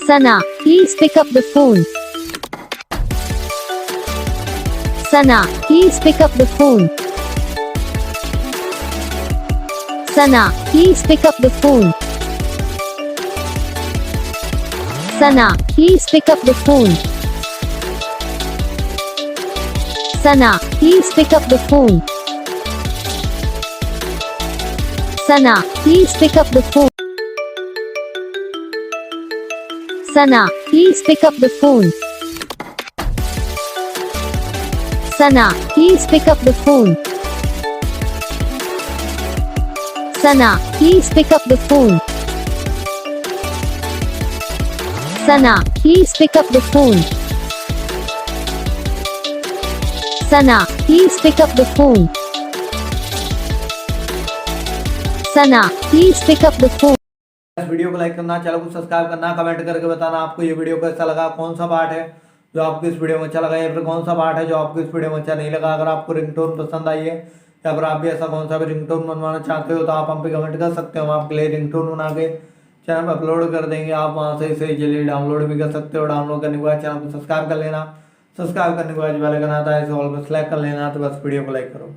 Sana, please pick up the phone. Sana, please pick up the phone. Sana, please pick up the phone. Sana, please pick up the phone. Sana, please pick up the phone. Sana, please pick up the phone. Sana, please pick up the phone. Sana, please pick up the phone. Sana, please pick up the phone. Sana, please pick up the phone. Sana, please pick up the phone. Sana, please pick up the phone. इस video को like करना, channel को subscribe करना, comment करके बताना आपको ये video कैसा लगा, कौन सा पार्ट है जो आपको इस वीडियो में अच्छा लगा या फिर कौन सा पार्ट है जो आपको इस वीडियो में अच्छा नहीं लगा। अगर आपको रिंगटोन पसंद आई है या फिर आप भी ऐसा कौन सा भी रिंगटोन बनवाना चाहते हो तो आप हम पे कमेंट कर सकते हो। हम आपके लिए रिंगटोन बना के चैनल पर अपलोड कर देंगे। आप वहाँ से इसे इजीली डाउनलोड भी कर सकते हो। डाउनलोड करने के बाद चैनल को सब्सक्राइब कर लेना। सब्सक्राइब करने के बाद बेल आइकन आता है, इसे ऑल पर सेलेक्ट कर लेना। तो बस वीडियो को लाइक करो।